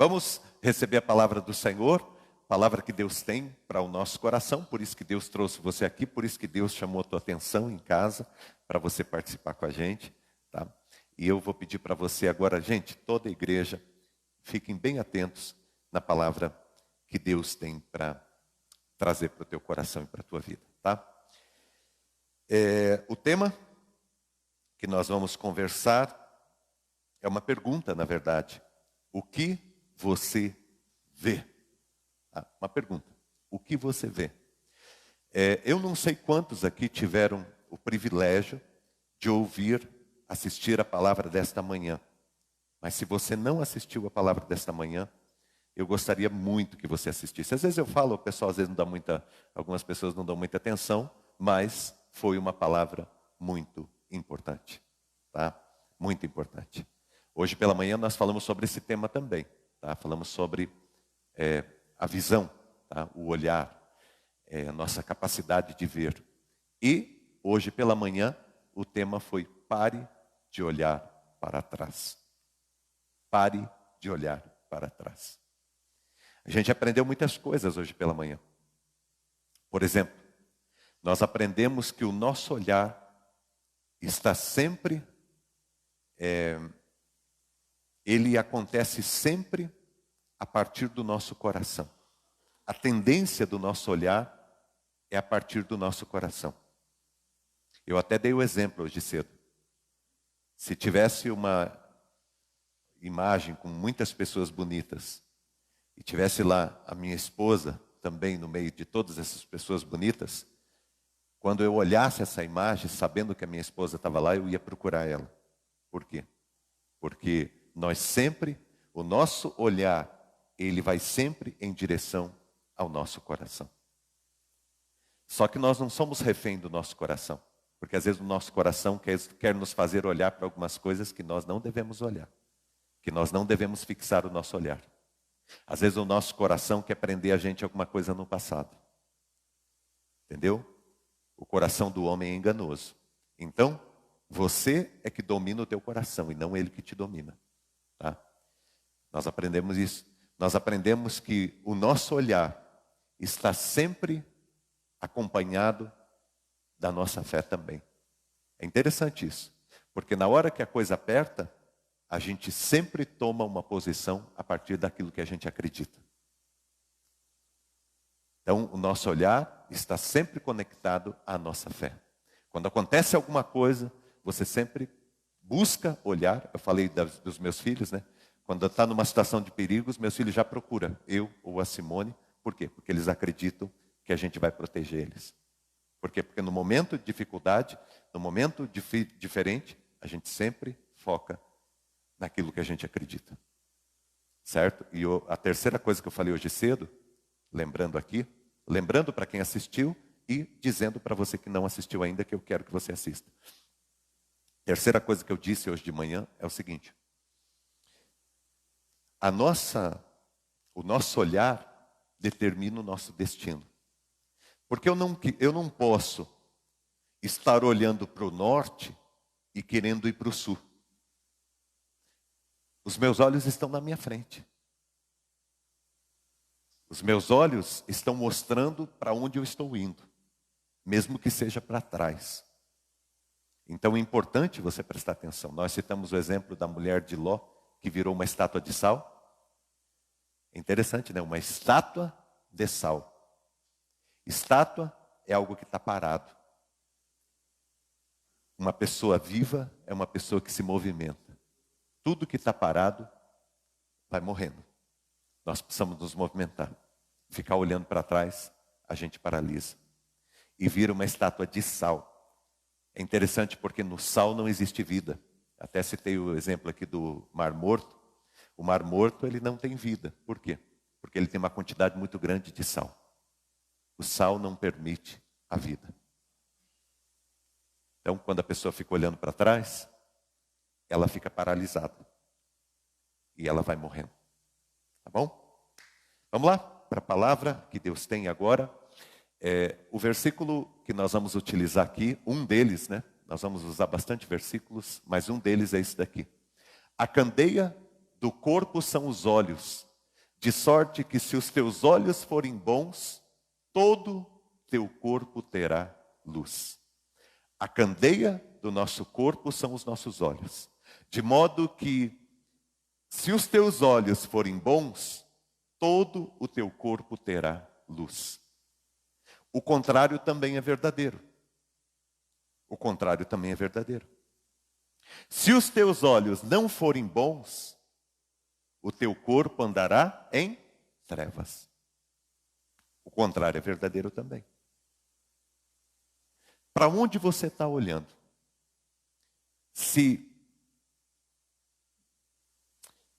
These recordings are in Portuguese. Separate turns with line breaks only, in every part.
Vamos receber a palavra do Senhor, palavra que Deus tem para o nosso coração, por isso que Deus trouxe você aqui, por isso que Deus chamou a tua atenção em casa, para você participar com a gente, tá? E eu vou pedir para você agora, gente, toda a igreja, fiquem bem atentos na palavra que Deus tem para trazer para o teu coração e para a tua vida, tá? O tema que nós vamos conversar é uma pergunta, na verdade. O que você vê? Uma pergunta. O que você vê? Eu não sei quantos aqui tiveram o privilégio de assistir a palavra desta manhã. Mas se você não assistiu a palavra desta manhã, eu gostaria muito que você assistisse. Às vezes eu falo, o pessoal às vezes algumas pessoas não dão muita atenção, mas foi uma palavra muito importante, tá? Muito importante. Hoje pela manhã nós falamos sobre esse tema também, tá? Falamos sobre a visão, tá? O olhar, a nossa capacidade de ver. E hoje pela manhã o tema foi pare de olhar para trás. Pare de olhar para trás. A gente aprendeu muitas coisas hoje pela manhã. Por exemplo, nós aprendemos que o nosso olhar está sempre, ele acontece sempre a partir do nosso coração. A tendência do nosso olhar é a partir do nosso coração. Eu até dei o exemplo hoje cedo. Se tivesse uma imagem com muitas pessoas bonitas, e tivesse lá a minha esposa também no meio de todas essas pessoas bonitas, quando eu olhasse essa imagem, sabendo que a minha esposa estava lá, eu ia procurar ela. Por quê? Porque o nosso olhar, ele vai sempre em direção ao nosso coração. Só que nós não somos refém do nosso coração. Porque às vezes o nosso coração quer nos fazer olhar para algumas coisas que nós não devemos olhar. Que nós não devemos fixar o nosso olhar. Às vezes o nosso coração quer prender a gente a alguma coisa no passado. Entendeu? O coração do homem é enganoso. Então, você é que domina o teu coração e não ele que te domina. Tá? Nós aprendemos isso. Nós aprendemos que o nosso olhar está sempre acompanhado da nossa fé também. É interessante isso. Porque na hora que a coisa aperta, a gente sempre toma uma posição a partir daquilo que a gente acredita. Então, o nosso olhar está sempre conectado à nossa fé. Quando acontece alguma coisa, você sempre busca olhar. Eu falei dos meus filhos, né? Quando está numa situação de perigos, meus filhos já procuram eu ou a Simone. Por quê? Porque eles acreditam que a gente vai proteger eles. Por quê? Porque no momento de dificuldade, no momento diferente, a gente sempre foca naquilo que a gente acredita. Certo? E a terceira coisa que eu falei hoje cedo, lembrando para quem assistiu e dizendo para você que não assistiu ainda que eu quero que você assista. Terceira coisa que eu disse hoje de manhã é o seguinte. O nosso olhar determina o nosso destino. Porque eu não posso estar olhando para o norte e querendo ir para o sul. Os meus olhos estão na minha frente. Os meus olhos estão mostrando para onde eu estou indo, mesmo que seja para trás. Então é importante você prestar atenção. Nós citamos o exemplo da mulher de Ló, que virou uma estátua de sal. É interessante, né? Uma estátua de sal. Estátua é algo que está parado. Uma pessoa viva é uma pessoa que se movimenta. Tudo que está parado vai morrendo. Nós precisamos nos movimentar. Ficar olhando para trás, a gente paralisa. E vira uma estátua de sal. É interessante porque no sal não existe vida. Até citei o exemplo aqui do Mar Morto. O Mar Morto, ele não tem vida. Por quê? Porque ele tem uma quantidade muito grande de sal. O sal não permite a vida. Então, quando a pessoa fica olhando para trás, ela fica paralisada. E ela vai morrendo. Tá bom? Vamos lá para a palavra que Deus tem agora. O versículo que nós vamos utilizar aqui, um deles, né? Nós vamos usar bastante versículos, mas um deles é esse daqui. A candeia do corpo são os olhos. De sorte que se os teus olhos forem bons, todo teu corpo terá luz. A candeia do nosso corpo são os nossos olhos. De modo que, se os teus olhos forem bons, todo o teu corpo terá luz. O contrário também é verdadeiro. O contrário também é verdadeiro. Se os teus olhos não forem bons, o teu corpo andará em trevas. O contrário é verdadeiro também. Para onde você está olhando? Se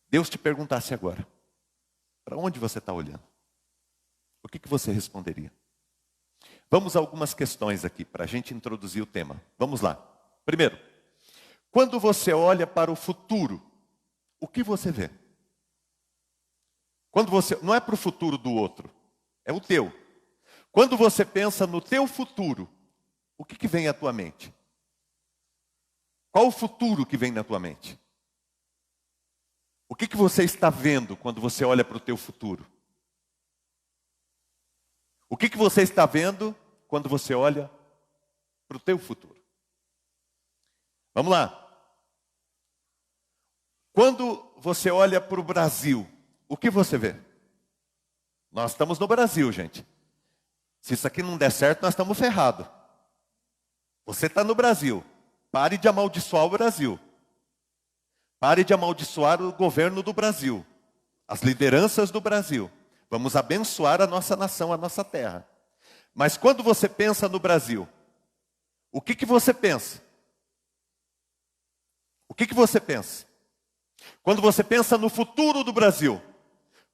Deus te perguntasse agora, para onde você está olhando? O que você responderia? Vamos a algumas questões aqui, para a gente introduzir o tema. Vamos lá. Primeiro, quando você olha para o futuro, o que você vê? Não é para o futuro do outro, é o teu. Quando você pensa no teu futuro, o que vem à tua mente? Qual o futuro que vem na tua mente? O que você está vendo quando você olha para o teu futuro? O que você está vendo quando você olha para o teu futuro? Vamos lá. Quando você olha para o Brasil, o que você vê? Nós estamos no Brasil, gente. Se isso aqui não der certo, nós estamos ferrados. Você está no Brasil. Pare de amaldiçoar o Brasil. Pare de amaldiçoar o governo do Brasil. As lideranças do Brasil. Vamos abençoar a nossa nação, a nossa terra. Mas quando você pensa no Brasil, o que você pensa? O que você pensa? Quando você pensa no futuro do Brasil,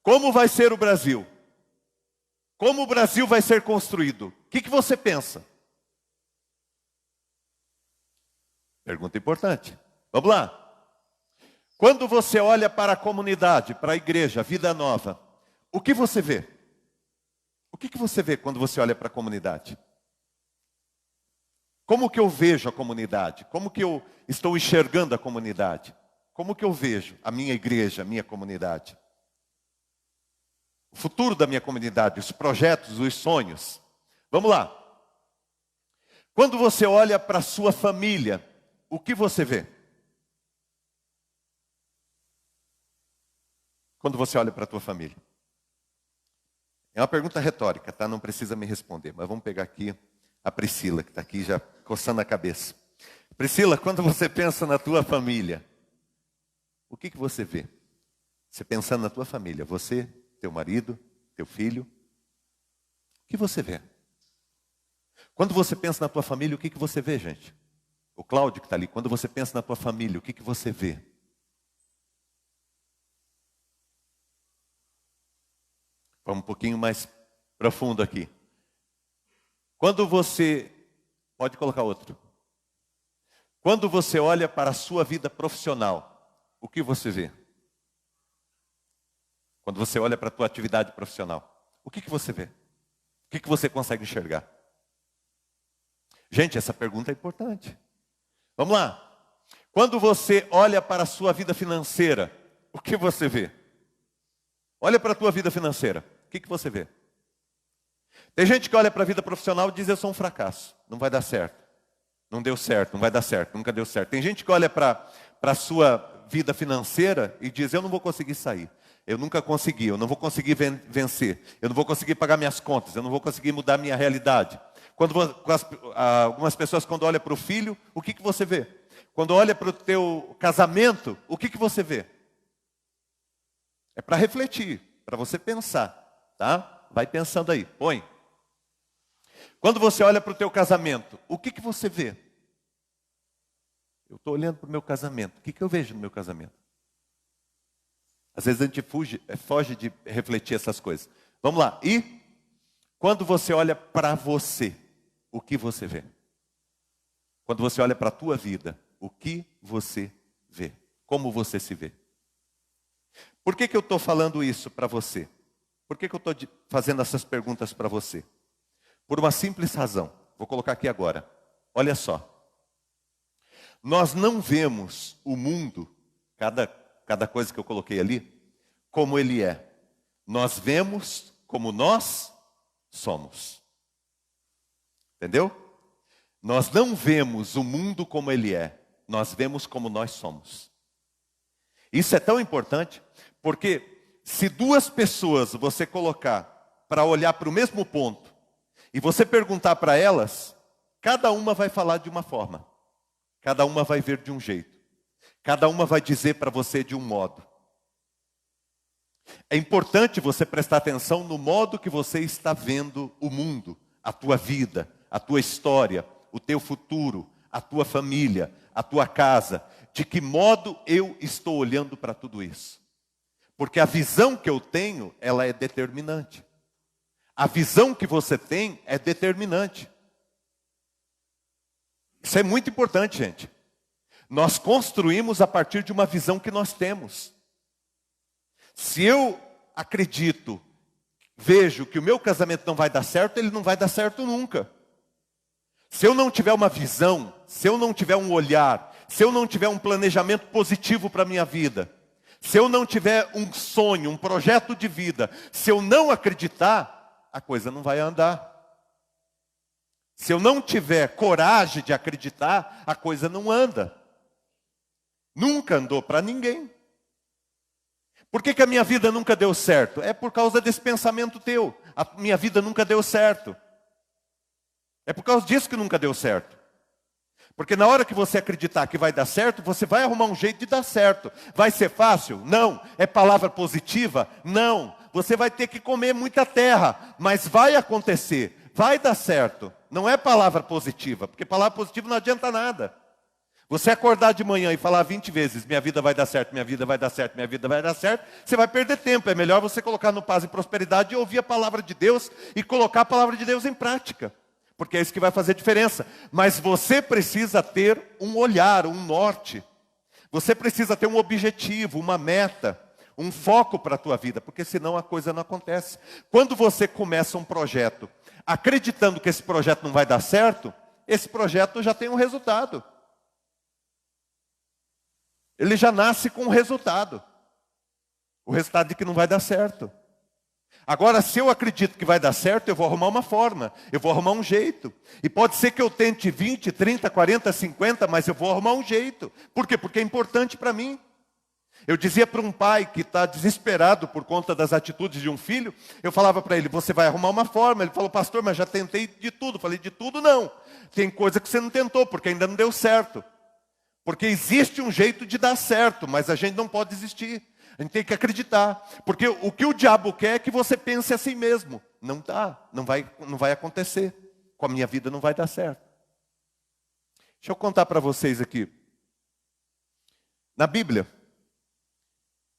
como vai ser o Brasil? Como o Brasil vai ser construído? O que você pensa? Pergunta importante. Vamos lá. Quando você olha para a comunidade, para a igreja, Vida Nova, o que você vê? O que você vê quando você olha para a comunidade? Como que eu vejo a comunidade? Como que eu estou enxergando a comunidade? Como que eu vejo a minha igreja, a minha comunidade? O futuro da minha comunidade, os projetos, os sonhos. Vamos lá. Quando você olha para a sua família, o que você vê? Quando você olha para a tua família. É uma pergunta retórica, tá? Não precisa me responder, mas vamos pegar aqui a Priscila, que está aqui já coçando a cabeça. Priscila, quando você pensa na tua família, o que você vê? Você pensando na tua família, você, teu marido, teu filho, o que você vê? Quando você pensa na tua família, o que você vê, gente? O Cláudio que está ali, quando você pensa na tua família, o que você vê? Vamos um pouquinho mais profundo aqui. Quando você... Pode colocar outro. Quando você olha para a sua vida profissional, o que você vê? Quando você olha para a tua atividade profissional, o que você vê? O que você consegue enxergar? Gente, essa pergunta é importante. Vamos lá. Quando você olha para a sua vida financeira, o que você vê? Olha para a tua vida financeira, o que você vê? Tem gente que olha para a vida profissional e diz: eu sou um fracasso, não vai dar certo. Não deu certo, não vai dar certo, nunca deu certo. Tem gente que olha para a sua vida financeira e diz: eu não vou conseguir sair. Eu nunca consegui, eu não vou conseguir vencer. Eu não vou conseguir pagar minhas contas, eu não vou conseguir mudar minha realidade. Algumas pessoas, quando olham para o filho, o que você vê? Quando olha para o teu casamento, o que você vê? É para refletir, para você pensar, tá? Vai pensando aí, põe. Quando você olha para o teu casamento, o que você vê? Eu estou olhando para o meu casamento, o que eu vejo no meu casamento? Às vezes a gente foge de refletir essas coisas. Vamos lá. E quando você olha para você, o que você vê? Quando você olha para a tua vida, o que você vê? Como você se vê? Por que eu estou falando isso para você? Por que eu estou fazendo essas perguntas para você? Por uma simples razão. Vou colocar aqui agora. Olha só. Nós não vemos o mundo, cada coisa que eu coloquei ali, como ele é. nós vemos como nós somos. Entendeu? Nós não vemos o mundo como ele é, nós vemos como nós somos. Isso é tão importante, porque se duas pessoas você colocar para olhar para o mesmo ponto, e você perguntar para elas, cada uma vai falar de uma forma, cada uma vai ver de um jeito, cada uma vai dizer para você de um modo. É importante você prestar atenção no modo que você está vendo o mundo, a tua vida, a tua história, o teu futuro, a tua família, a tua casa. De que modo eu estou olhando para tudo isso? Porque a visão que eu tenho, ela é determinante. A visão que você tem é determinante. Isso é muito importante, gente. Nós construímos a partir de uma visão que nós temos. Se eu acredito, vejo que o meu casamento não vai dar certo, ele não vai dar certo nunca. Se eu não tiver uma visão, se eu não tiver um olhar, se eu não tiver um planejamento positivo para a minha vida, se eu não tiver um sonho, um projeto de vida, se eu não acreditar, a coisa não vai andar. Se eu não tiver coragem de acreditar, a coisa não anda. Nunca andou para ninguém. Por que a minha vida nunca deu certo? É por causa desse pensamento teu. A minha vida nunca deu certo. É por causa disso que nunca deu certo. Porque na hora que você acreditar que vai dar certo, você vai arrumar um jeito de dar certo. Vai ser fácil? Não. É palavra positiva? Não. Você vai ter que comer muita terra, mas vai acontecer. Vai dar certo. Não é palavra positiva, porque palavra positiva não adianta nada. Você acordar de manhã e falar 20 vezes, minha vida vai dar certo, minha vida vai dar certo, minha vida vai dar certo, você vai perder tempo. É melhor você colocar no paz e prosperidade e ouvir a palavra de Deus e colocar a palavra de Deus em prática. Porque é isso que vai fazer diferença. Mas você precisa ter um olhar, um norte. Você precisa ter um objetivo, uma meta, um foco para a tua vida, porque senão a coisa não acontece. Quando você começa um projeto, acreditando que esse projeto não vai dar certo, esse projeto já tem um resultado. Ele já nasce com um resultado. O resultado de que não vai dar certo. Agora, se eu acredito que vai dar certo, eu vou arrumar uma forma, eu vou arrumar um jeito. E pode ser que eu tente 20, 30, 40, 50, mas eu vou arrumar um jeito. Por quê? Porque é importante para mim. Eu dizia para um pai que está desesperado por conta das atitudes de um filho, eu falava para ele, você vai arrumar uma forma. Ele falou, pastor, mas já tentei de tudo. Eu falei, de tudo não. Tem coisa que você não tentou, porque ainda não deu certo. Porque existe um jeito de dar certo, mas a gente não pode desistir. A gente tem que acreditar. Porque o que o diabo quer é que você pense assim mesmo. Não dá, não vai acontecer. Com a minha vida não vai dar certo. Deixa eu contar para vocês aqui. Na Bíblia,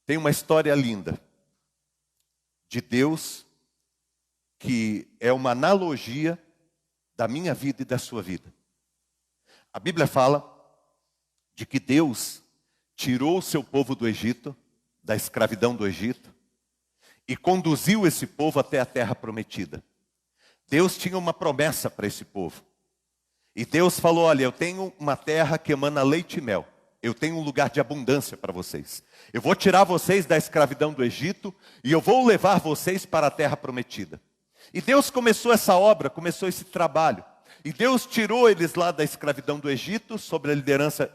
tem uma história linda. De Deus, que é uma analogia da minha vida e da sua vida. A Bíblia fala de que Deus tirou o seu povo do Egito, da escravidão do Egito, e conduziu esse povo até a terra prometida. Deus tinha uma promessa para esse povo. E Deus falou, olha, eu tenho uma terra que emana leite e mel. Eu tenho um lugar de abundância para vocês. Eu vou tirar vocês da escravidão do Egito e eu vou levar vocês para a terra prometida. E Deus começou essa obra, começou esse trabalho. E Deus tirou eles lá da escravidão do Egito, sob a liderança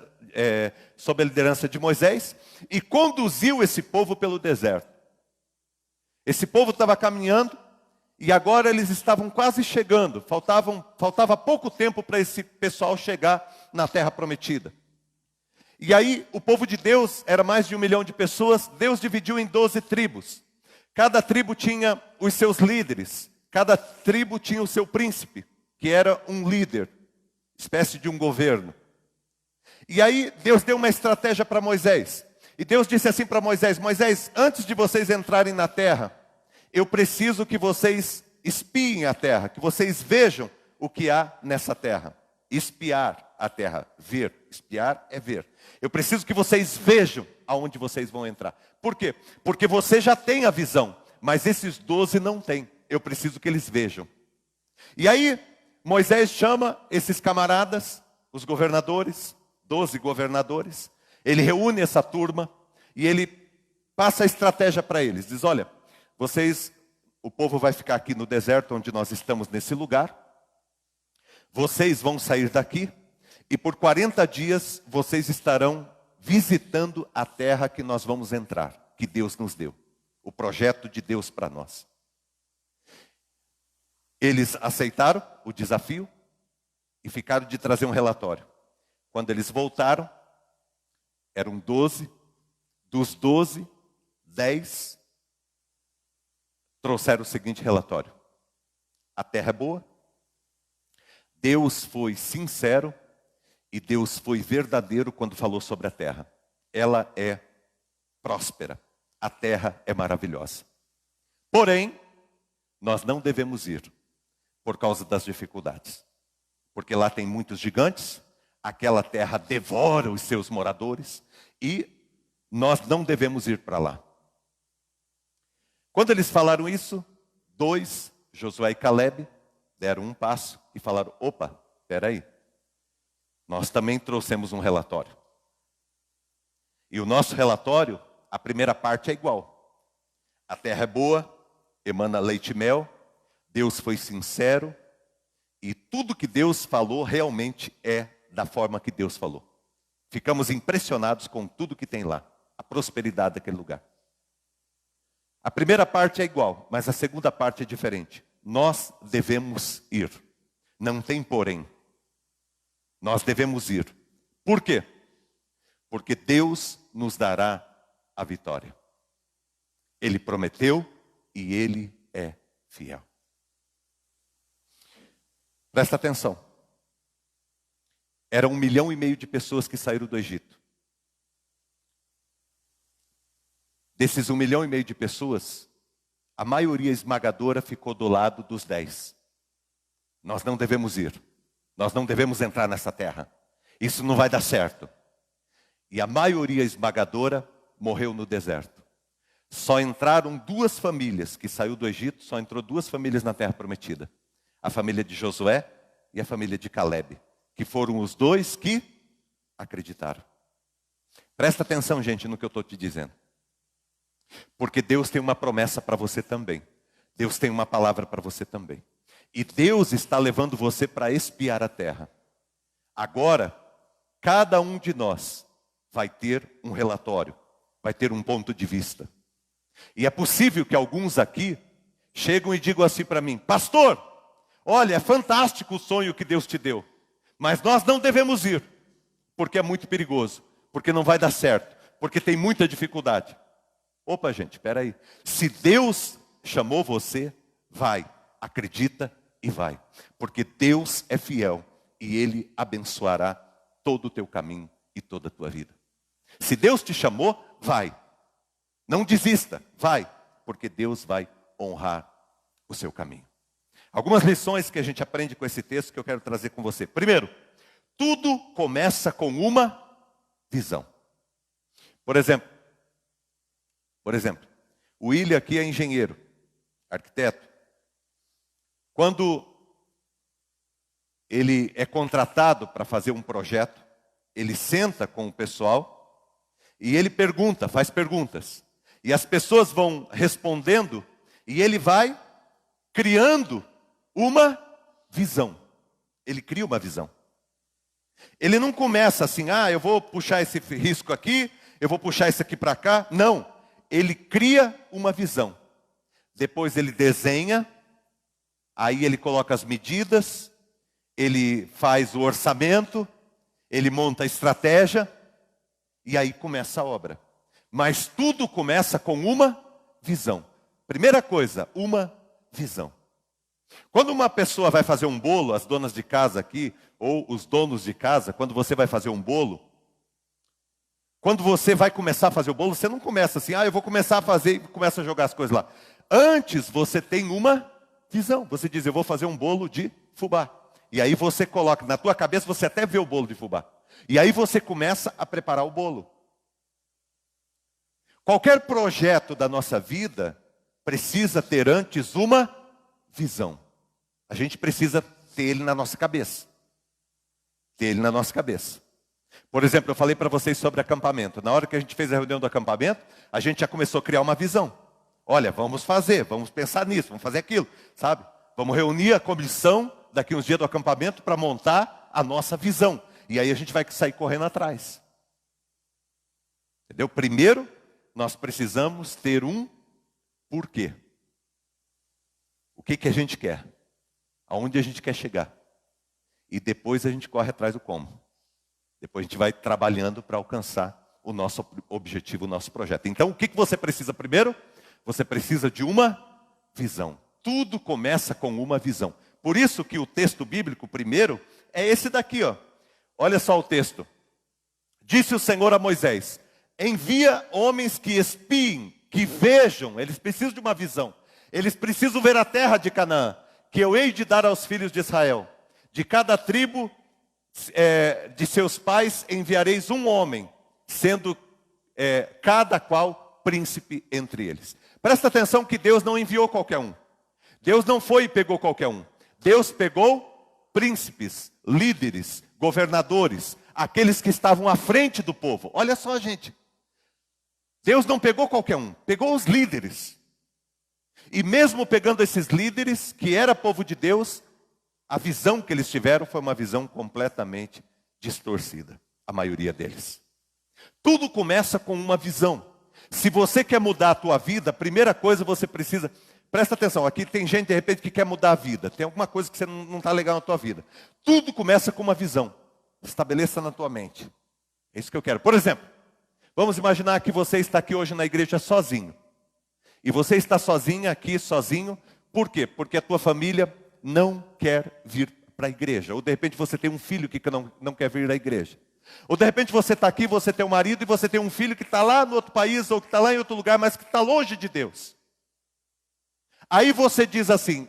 de Moisés, e conduziu esse povo pelo deserto. Esse povo estava caminhando, e agora eles estavam quase chegando. Faltava pouco tempo para esse pessoal chegar na terra prometida. E aí, o povo de Deus era mais de 1 milhão de pessoas. Deus dividiu em 12 tribos. Cada tribo tinha os seus líderes. Cada tribo tinha o seu príncipe, que era um líder, espécie de um governo. E aí, Deus deu uma estratégia para Moisés. E Deus disse assim para Moisés, Moisés, antes de vocês entrarem na terra, eu preciso que vocês espiem a terra, que vocês vejam o que há nessa terra. Espiar a terra, ver. Espiar é ver. Eu preciso que vocês vejam aonde vocês vão entrar. Por quê? Porque você já tem a visão, mas esses 12 não têm. Eu preciso que eles vejam. E aí, Moisés chama esses camaradas, os governadores, 12 governadores. Ele reúne essa turma e ele passa a estratégia para eles. Diz, olha, o povo vai ficar aqui no deserto onde nós estamos nesse lugar. Vocês vão sair daqui e por 40 dias vocês estarão visitando a terra que nós vamos entrar, que Deus nos deu. O projeto de Deus para nós. Eles aceitaram o desafio e ficaram de trazer um relatório. Quando eles voltaram, eram 12. Dos 12, 10 trouxeram o seguinte relatório: a terra é boa, Deus foi sincero e Deus foi verdadeiro quando falou sobre a terra. Ela é próspera, a terra é maravilhosa. Porém, nós não devemos ir por causa das dificuldades. Porque lá tem muitos gigantes, aquela terra devora os seus moradores e nós não devemos ir para lá. Quando eles falaram isso, 2, Josué e Caleb, deram um passo e falaram: opa, espera aí. Nós também trouxemos um relatório. E o nosso relatório, a primeira parte é igual. A terra é boa, emana leite e mel, Deus foi sincero, e tudo que Deus falou realmente é da forma que Deus falou. Ficamos impressionados com tudo que tem lá, a prosperidade daquele lugar. A primeira parte é igual, mas a segunda parte é diferente. Nós devemos ir. Não tem porém. Nós devemos ir. Por quê? Porque Deus nos dará a vitória. Ele prometeu e Ele é fiel. Presta atenção. Era 1,5 milhão de pessoas que saíram do Egito. Desses 1,5 milhão de pessoas, a maioria esmagadora ficou do lado dos 10. Nós não devemos ir. Nós não devemos entrar nessa terra. Isso não vai dar certo. E a maioria esmagadora morreu no deserto. Só entraram 2 famílias que saiu do Egito, só entrou 2 famílias na terra prometida. A família de Josué e a família de Caleb, que foram os 2 que acreditaram. Presta atenção, gente, no que eu estou te dizendo. Porque Deus tem uma promessa para você também. Deus tem uma palavra para você também. E Deus está levando você para espiar a terra. Agora, cada um de nós vai ter um relatório, vai ter um ponto de vista. E é possível que alguns aqui chegam e digam assim para mim: pastor, olha, é fantástico o sonho que Deus te deu, mas nós não devemos ir, porque é muito perigoso, porque não vai dar certo, porque tem muita dificuldade. Opa, gente, espera aí. Se Deus chamou você, vai, acredita e vai. Porque Deus é fiel e Ele abençoará todo o teu caminho e toda a tua vida. Se Deus te chamou, vai. Não desista, vai. Porque Deus vai honrar o seu caminho. Algumas lições que a gente aprende com esse texto que eu quero trazer com você. Primeiro, tudo começa com uma visão. Por exemplo, o William aqui é engenheiro, arquiteto. Quando ele é contratado para fazer um projeto, ele senta com o pessoal e ele pergunta, faz perguntas. E as pessoas vão respondendo e ele vai criando uma visão. Ele cria uma visão. Ele não começa assim: eu vou puxar esse risco aqui, eu vou puxar esse aqui para cá. Não. Ele cria uma visão. Depois ele desenha, aí ele coloca as medidas, ele faz o orçamento, ele monta a estratégia, e aí começa a obra. Mas tudo começa com uma visão. Primeira coisa, uma visão. Quando uma pessoa vai fazer um bolo, as donas de casa aqui, ou os donos de casa, quando você vai fazer um bolo, quando você vai começar a fazer o bolo, você não começa assim: eu vou começar a fazer e começa a jogar as coisas lá. Antes você tem uma visão. Você diz: eu vou fazer um bolo de fubá. E aí você coloca, na tua cabeça você até vê o bolo de fubá. E aí você começa a preparar o bolo. Qualquer projeto da nossa vida precisa ter antes uma visão. A gente precisa ter ele na nossa cabeça. Ter ele na nossa cabeça. Por exemplo, eu falei para vocês sobre acampamento. Na hora que a gente fez a reunião do acampamento, a gente já começou a criar uma visão. Olha, vamos fazer, vamos pensar nisso, vamos fazer aquilo, sabe? Vamos reunir a comissão daqui uns dias do acampamento para montar a nossa visão. E aí a gente vai sair correndo atrás. Entendeu? Primeiro, nós precisamos ter um porquê. O que a gente quer? Aonde a gente quer chegar? E depois a gente corre atrás do como. Depois a gente vai trabalhando para alcançar o nosso objetivo, o nosso projeto. Então, o que você precisa primeiro? Você precisa de uma visão. Tudo começa com uma visão. Por isso que o texto bíblico primeiro é esse daqui, ó. Olha só o texto. Disse o Senhor a Moisés: envia homens que espiem, que vejam. Eles precisam de uma visão. Eles precisam ver a terra de Canaã, que eu hei de dar aos filhos de Israel. De cada tribo de seus pais enviareis um homem, sendo cada qual príncipe entre eles. Presta atenção que Deus não enviou qualquer um. Deus não foi e pegou qualquer um. Deus pegou príncipes, líderes, governadores, aqueles que estavam à frente do povo. Olha só, gente. Deus não pegou qualquer um, pegou os líderes. E mesmo pegando esses líderes, que era povo de Deus, a visão que eles tiveram foi uma visão completamente distorcida, a maioria deles. Tudo começa com uma visão. Se você quer mudar a tua vida, a primeira coisa você precisa... Presta atenção, aqui tem gente de repente que quer mudar a vida. Tem alguma coisa que você não está legal na tua vida. Tudo começa com uma visão. Estabeleça na tua mente. É isso que eu quero. Por exemplo, vamos imaginar que você está aqui hoje na igreja sozinho. E você está sozinha aqui, sozinho. Por quê? Porque a tua família não quer vir para a igreja. Ou de repente você tem um filho que não quer vir à igreja. Ou de repente você está aqui, você tem um marido e você tem um filho que está lá no outro país ou que está lá em outro lugar, mas que está longe de Deus. Aí você diz assim: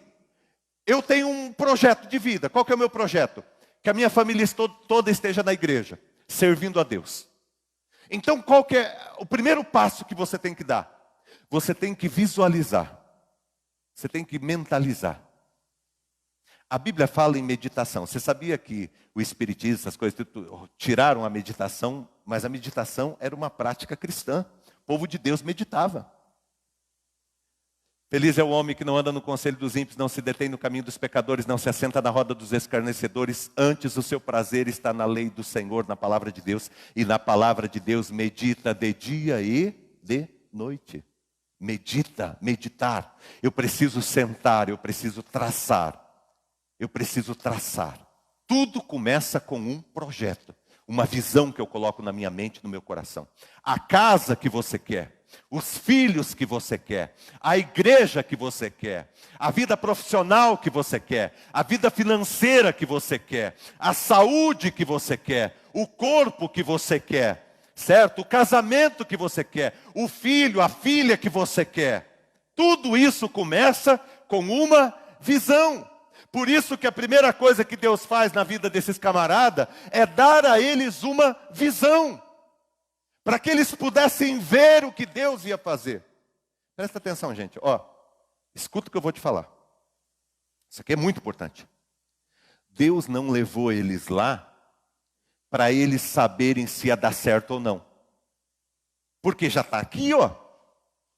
eu tenho um projeto de vida. Qual que é o meu projeto? Que a minha família toda esteja na igreja, servindo a Deus. Então qual que é o primeiro passo que você tem que dar? Você tem que visualizar. Você tem que mentalizar. A Bíblia fala em meditação. Você sabia que o espiritismo, essas coisas, tiraram a meditação, mas a meditação era uma prática cristã. O povo de Deus meditava. Feliz é o homem que não anda no conselho dos ímpios, não se detém no caminho dos pecadores, não se assenta na roda dos escarnecedores. Antes o seu prazer está na lei do Senhor, na palavra de Deus. E na palavra de Deus medita de dia e de noite. Medita, meditar. Eu preciso sentar, eu preciso traçar. Eu preciso traçar. Tudo começa com um projeto. Uma visão que eu coloco na minha mente, no meu coração. A casa que você quer. Os filhos que você quer, a igreja que você quer, a vida profissional que você quer, a vida financeira que você quer, a saúde que você quer, o corpo que você quer, certo? O casamento que você quer, o filho, a filha que você quer. Tudo isso começa com uma visão. Por isso que a primeira coisa que Deus faz na vida desses camaradas é dar a eles uma visão. Para que eles pudessem ver o que Deus ia fazer. Presta atenção, gente. Ó, escuta o que eu vou te falar. Isso aqui é muito importante. Deus não levou eles lá para eles saberem se ia dar certo ou não. Porque já está aqui, ó.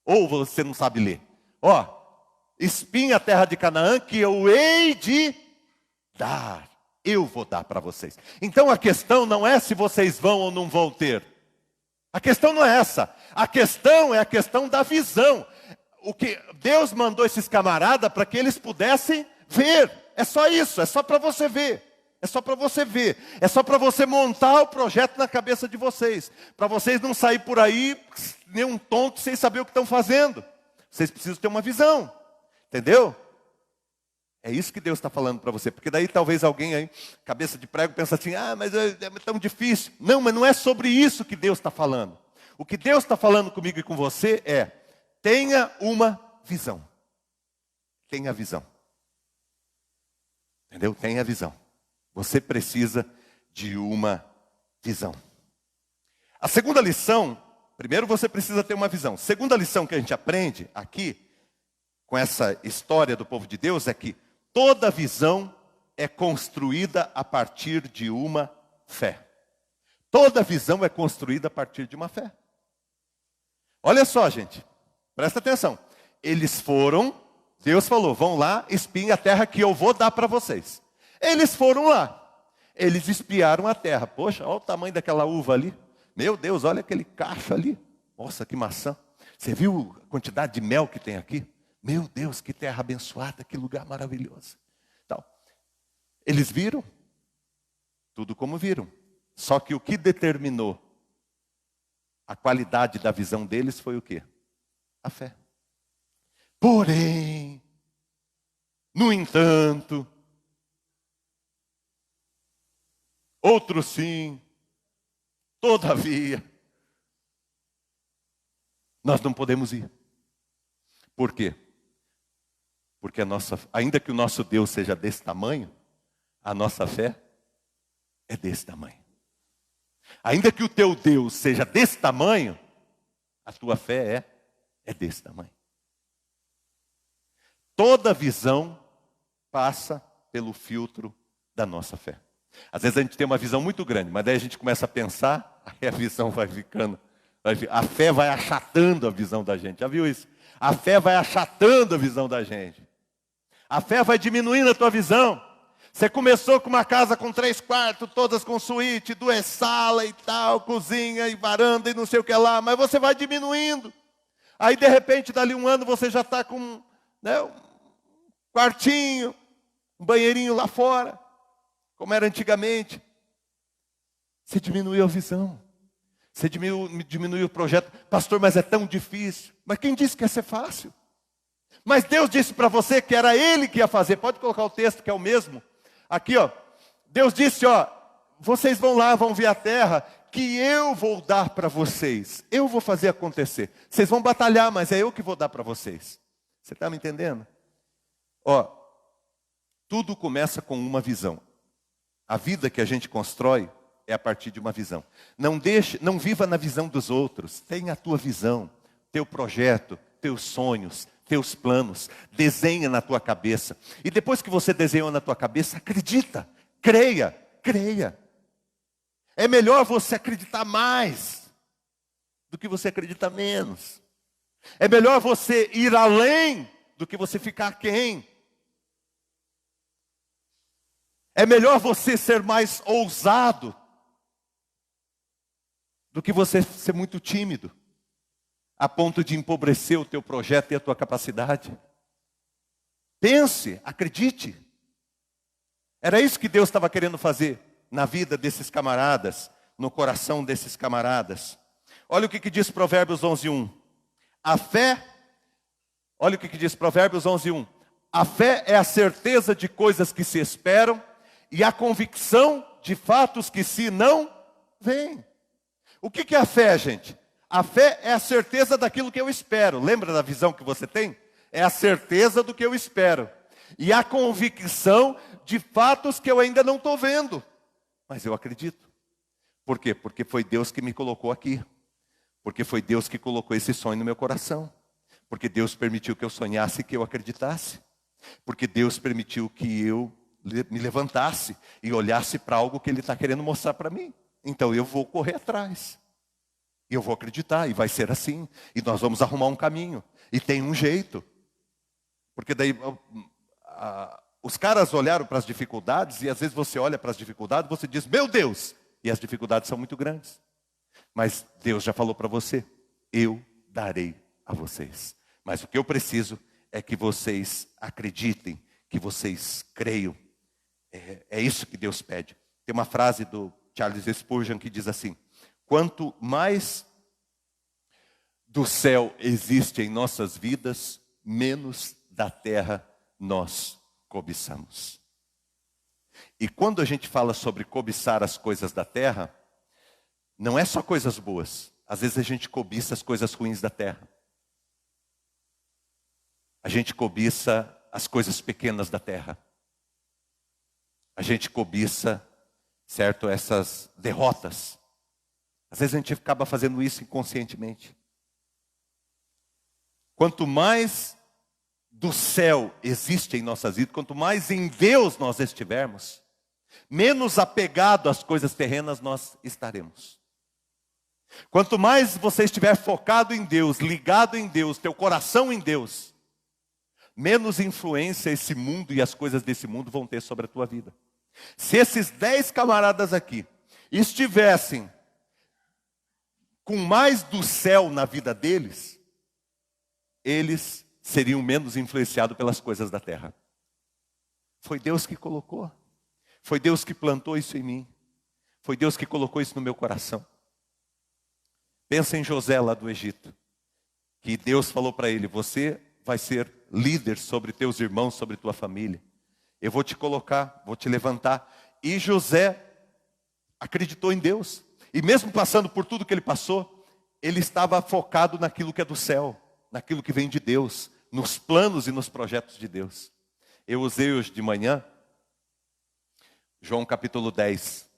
Ou você não sabe ler. Ó, espinha a terra de Canaã que eu hei de dar. Eu vou dar para vocês. Então a questão não é se vocês vão ou não vão ter. A questão não é essa. A questão é a questão da visão. O que Deus mandou esses camaradas para que eles pudessem ver. É só isso, é só para você ver. É só para você ver. É só para você montar o projeto na cabeça de vocês. Para vocês não sair por aí, nem um tonto, sem saber o que estão fazendo. Vocês precisam ter uma visão. Entendeu? É isso que Deus está falando para você. Porque daí talvez alguém aí, cabeça de prego, pensa assim: ah, mas é tão difícil. Não, mas não é sobre isso que Deus está falando. O que Deus está falando comigo e com você é: tenha uma visão. Tenha visão. Entendeu? Tenha visão. Você precisa de uma visão. A segunda lição, primeiro você precisa ter uma visão. A segunda lição que a gente aprende aqui, com essa história do povo de Deus, é que toda visão é construída a partir de uma fé. Toda visão é construída a partir de uma fé. Olha só, gente, presta atenção. eles foram, Deus falou, vão lá, espiem a terra que eu vou dar para vocês. Eles foram lá, eles espiaram a terra. Poxa, olha o tamanho daquela uva ali. Meu Deus, olha aquele cacho ali. Nossa, que maçã. Você viu a quantidade de mel que tem aqui? Meu Deus, que terra abençoada, que lugar maravilhoso. Então, eles viram, tudo como viram. Só que o que determinou a qualidade da visão deles foi o quê? A fé. Porém, no entanto, outros sim, todavia, nós não podemos ir. Por quê? Porque ainda que o nosso Deus seja desse tamanho, a nossa fé é desse tamanho. Ainda que o teu Deus seja desse tamanho, a tua fé é desse tamanho. Toda visão passa pelo filtro da nossa fé. Às vezes a gente tem uma visão muito grande, mas daí a gente começa a pensar, aí a visão vai ficando, a fé vai achatando a visão da gente. Já viu isso? A fé vai achatando a visão da gente. A fé vai diminuindo a tua visão. Você começou com uma casa com 3 quartos, todas com suíte, 2 salas e tal, cozinha e varanda e não sei o que lá, mas você vai diminuindo. Aí de repente, dali um ano, você já está com um quartinho, um banheirinho lá fora, como era antigamente. Você diminuiu a visão. Você diminuiu o projeto. Pastor, mas é tão difícil. Mas quem disse que ia ser fácil? Mas Deus disse para você que era Ele que ia fazer. Pode colocar o texto que é o mesmo. Aqui, ó. Deus disse, ó. Vocês vão lá, vão ver a terra que eu vou dar para vocês. Eu vou fazer acontecer. Vocês vão batalhar, mas é eu que vou dar para vocês. Você está me entendendo? Ó. Tudo começa com uma visão. A vida que a gente constrói é a partir de uma visão. Não viva na visão dos outros. Tenha a tua visão, teu projeto, teus sonhos, teus planos. Desenha na tua cabeça. E depois que você desenhou na tua cabeça, acredita, creia. É melhor você acreditar mais do que você acreditar menos. É melhor você ir além do que você ficar aquém. É melhor você ser mais ousado do que você ser muito tímido, a ponto de empobrecer o teu projeto e a tua capacidade. Pense, acredite. Era isso que Deus estava querendo fazer na vida desses camaradas, no coração desses camaradas. Olha o que diz Provérbios 11:1. A fé, olha o que diz Provérbios 11:1. A fé é a certeza de coisas que se esperam e a convicção de fatos que se não veem. O que é a fé, gente? A fé é a certeza daquilo que eu espero. Lembra da visão que você tem? É a certeza do que eu espero. E a convicção de fatos que eu ainda não estou vendo. Mas eu acredito. Por quê? Porque foi Deus que me colocou aqui. Porque foi Deus que colocou esse sonho no meu coração. Porque Deus permitiu que eu sonhasse e que eu acreditasse. Porque Deus permitiu que eu me levantasse e olhasse para algo que Ele está querendo mostrar para mim. Então eu vou correr atrás. E eu vou acreditar, e vai ser assim. E nós vamos arrumar um caminho. E tem um jeito. Porque daí os caras olharam para as dificuldades, e às vezes você olha para as dificuldades, e você diz, meu Deus! E as dificuldades são muito grandes. Mas Deus já falou para você, eu darei a vocês. Mas o que eu preciso é que vocês acreditem, que vocês creiam. É isso que Deus pede. Tem uma frase do Charles Spurgeon que diz assim, quanto mais do céu existe em nossas vidas, menos da terra nós cobiçamos. E quando a gente fala sobre cobiçar as coisas da terra, não é só coisas boas. Às vezes a gente cobiça as coisas ruins da terra. A gente cobiça as coisas pequenas da terra. A gente cobiça, certo, essas derrotas. Às vezes a gente acaba fazendo isso inconscientemente. Quanto mais do céu existe em nossas vidas, quanto mais em Deus nós estivermos, menos apegado às coisas terrenas nós estaremos. Quanto mais você estiver focado em Deus, ligado em Deus, teu coração em Deus, menos influência esse mundo e as coisas desse mundo vão ter sobre a tua vida. Se esses 10 camaradas aqui estivessem com mais do céu na vida deles, eles seriam menos influenciados pelas coisas da terra. Foi Deus que colocou. Foi Deus que plantou isso em mim. Foi Deus que colocou isso no meu coração. Pensa em José lá do Egito, que Deus falou para ele: você vai ser líder sobre teus irmãos, sobre tua família. Eu vou te colocar, vou te levantar. E José acreditou em Deus. E mesmo passando por tudo que ele passou, ele estava focado naquilo que é do céu, naquilo que vem de Deus, nos planos e nos projetos de Deus. Eu usei hoje de manhã, João capítulo 10.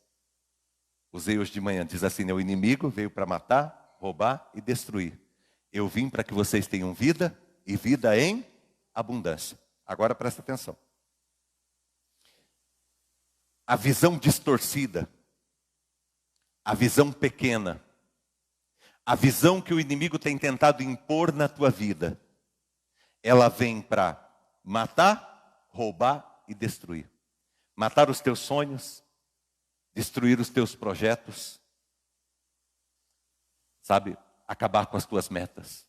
Usei hoje de manhã, diz assim: o inimigo veio para matar, roubar e destruir. Eu vim para que vocês tenham vida e vida em abundância. Agora presta atenção. A visão distorcida, a visão pequena, a visão que o inimigo tem tentado impor na tua vida, ela vem para matar, roubar e destruir. Matar os teus sonhos, destruir os teus projetos, sabe? Acabar com as tuas metas.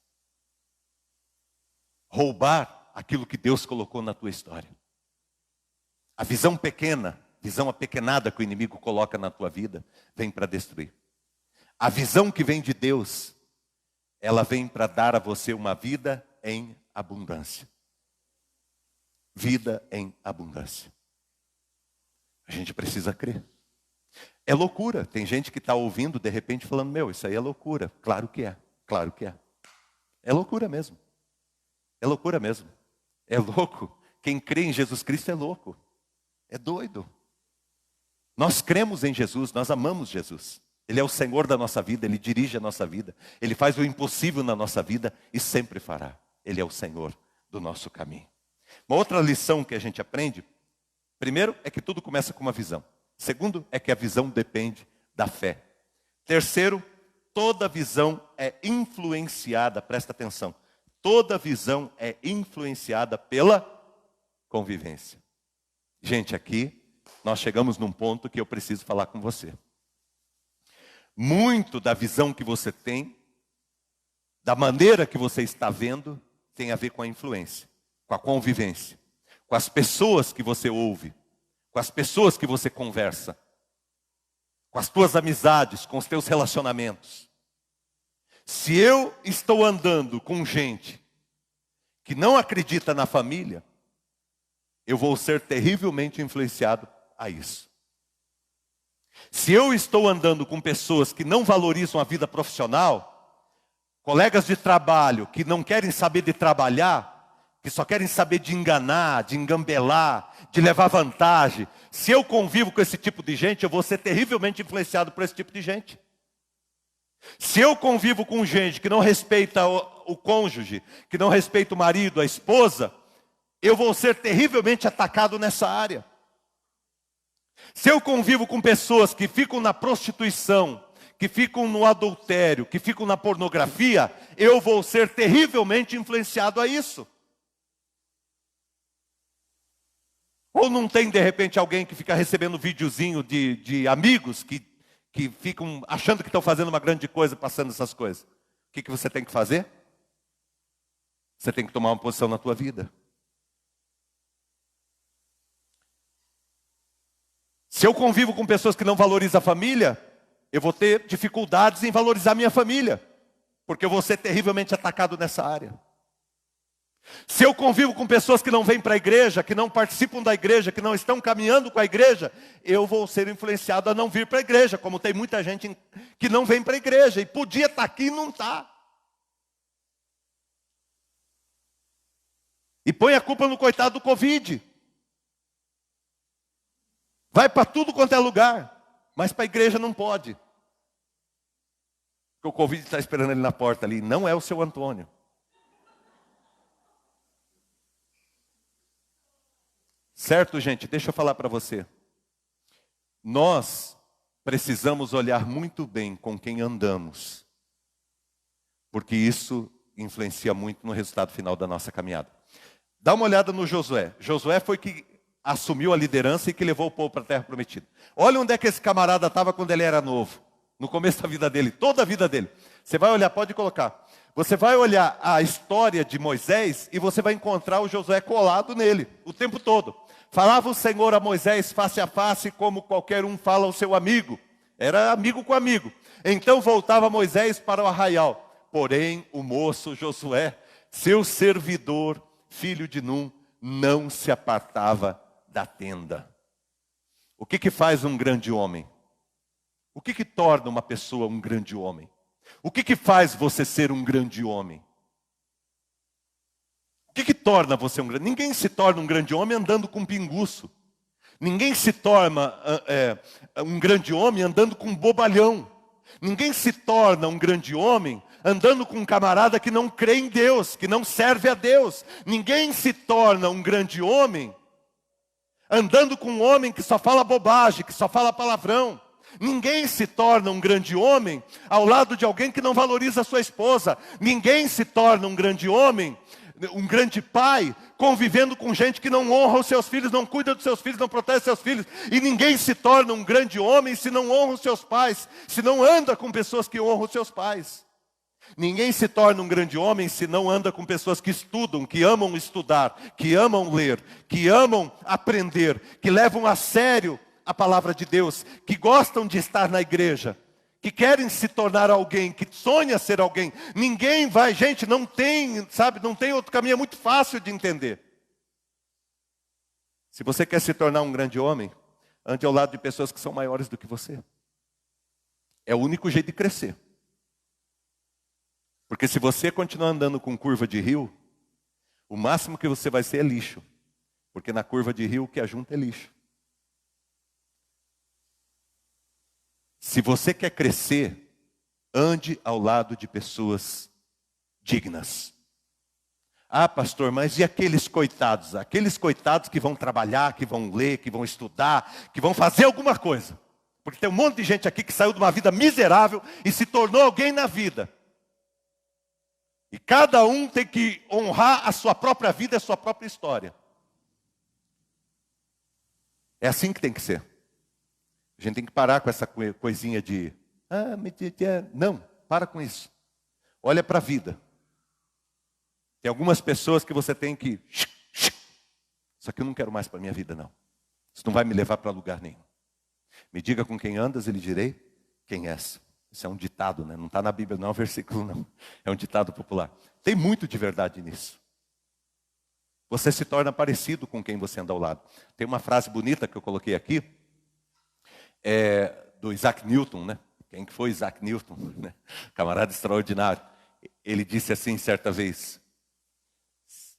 Roubar aquilo que Deus colocou na tua história. A visão pequena, visão apequenada que o inimigo coloca na tua vida, vem para destruir. A visão que vem de Deus, ela vem para dar a você uma vida em abundância. Vida em abundância. A gente precisa crer. É loucura. Tem gente que está ouvindo de repente falando: meu, isso aí é loucura. Claro que é. Claro que é. É loucura mesmo. É loucura mesmo. É louco. Quem crê em Jesus Cristo é louco. É doido. Nós cremos em Jesus, nós amamos Jesus. Ele é o Senhor da nossa vida, Ele dirige a nossa vida. Ele faz o impossível na nossa vida e sempre fará. Ele é o Senhor do nosso caminho. Uma outra lição que a gente aprende, primeiro, é que tudo começa com uma visão. Segundo, é que a visão depende da fé. Terceiro, toda visão é influenciada, presta atenção, toda visão é influenciada pela convivência. Gente, aqui nós chegamos num ponto que eu preciso falar com você. Muito da visão que você tem, da maneira que você está vendo, tem a ver com a influência, com a convivência, com as pessoas que você ouve, com as pessoas que você conversa, com as tuas amizades, com os teus relacionamentos. Se eu estou andando com gente que não acredita na família, eu vou ser terrivelmente influenciado a isso. Se eu estou andando com pessoas que não valorizam a vida profissional, colegas de trabalho que não querem saber de trabalhar, que só querem saber de enganar, de engambelar, de levar vantagem, se eu convivo com esse tipo de gente, eu vou ser terrivelmente influenciado por esse tipo de gente. Se eu convivo com gente que não respeita o cônjuge, que não respeita o marido, a esposa, eu vou ser terrivelmente atacado nessa área. Se eu convivo com pessoas que ficam na prostituição, que ficam no adultério, que ficam na pornografia, eu vou ser terrivelmente influenciado a isso. Ou não tem, de repente, alguém que fica recebendo videozinho de amigos que ficam achando que estão fazendo uma grande coisa, passando essas coisas. O que você tem que fazer? Você tem que tomar uma posição na tua vida. Se eu convivo com pessoas que não valorizam a família, eu vou ter dificuldades em valorizar minha família, porque eu vou ser terrivelmente atacado nessa área. Se eu convivo com pessoas que não vêm para a igreja, que não participam da igreja, que não estão caminhando com a igreja, eu vou ser influenciado a não vir para a igreja, como tem muita gente que não vem para a igreja, e podia estar aqui e não está. E põe a culpa no coitado do Covid. Vai para tudo quanto é lugar, mas para a igreja não pode. Porque o Covid está esperando ele na porta ali, não é o seu Antônio. Certo, gente? Deixa eu falar para você. Nós precisamos olhar muito bem com quem andamos, porque isso influencia muito no resultado final da nossa caminhada. Dá uma olhada no Josué. Josué foi que assumiu a liderança e que levou o povo para a terra prometida. Olha onde é que esse camarada estava quando ele era novo. No começo da vida dele, toda a vida dele. Você vai olhar, pode colocar. Você vai olhar a história de Moisés e você vai encontrar o Josué colado nele, o tempo todo. Falava o Senhor a Moisés face a face, como qualquer um fala ao seu amigo. Era amigo com amigo. Então voltava Moisés para o arraial. Porém, o moço Josué, seu servidor, filho de Num, não se apartava da tenda. O que faz um grande homem? O que torna uma pessoa um grande homem? O que faz você ser um grande homem? O que torna você um grande homem? Ninguém se torna um grande homem andando com pinguço. Ninguém se torna um grande homem andando com bobalhão. Ninguém se torna um grande homem andando com um camarada que não crê em Deus, que não serve a Deus. Ninguém se torna um grande homem andando com um homem que só fala bobagem, que só fala palavrão. Ninguém se torna um grande homem ao lado de alguém que não valoriza a sua esposa. Ninguém se torna um grande homem, um grande pai, convivendo com gente que não honra os seus filhos, não cuida dos seus filhos, não protege seus filhos. E ninguém se torna um grande homem se não honra os seus pais, se não anda com pessoas que honram os seus pais. Ninguém se torna um grande homem se não anda com pessoas que estudam, que amam estudar, que amam ler, que amam aprender, que levam a sério a palavra de Deus, que gostam de estar na igreja, que querem se tornar alguém, que sonha ser alguém. Ninguém vai, gente, não tem outro caminho, é muito fácil de entender. Se você quer se tornar um grande homem, ande ao lado de pessoas que são maiores do que você. É o único jeito de crescer. Porque se você continuar andando com curva de rio, o máximo que você vai ser é lixo. Porque na curva de rio o que ajunta é lixo. Se você quer crescer, ande ao lado de pessoas dignas. Ah, pastor, mas e aqueles coitados? Aqueles coitados que vão trabalhar, que vão ler, que vão estudar, que vão fazer alguma coisa. Porque tem um monte de gente aqui que saiu de uma vida miserável e se tornou alguém na vida. E cada um tem que honrar a sua própria vida, a sua própria história. É assim que tem que ser. A gente tem que parar com essa coisinha de... Não, para com isso. Olha para a vida. Tem algumas pessoas que você tem que... Isso aqui eu não quero mais para a minha vida, não. Isso não vai me levar para lugar nenhum. Me diga com quem andas, e lhe direi quem és. Isso é um ditado, né? Não está na Bíblia, não é um versículo, não. É um ditado popular. Tem muito de verdade nisso. Você se torna parecido com quem você anda ao lado. Tem uma frase bonita que eu coloquei aqui, do Isaac Newton, né? Quem que foi Isaac Newton? Né? Camarada extraordinário. Ele disse assim certa vez: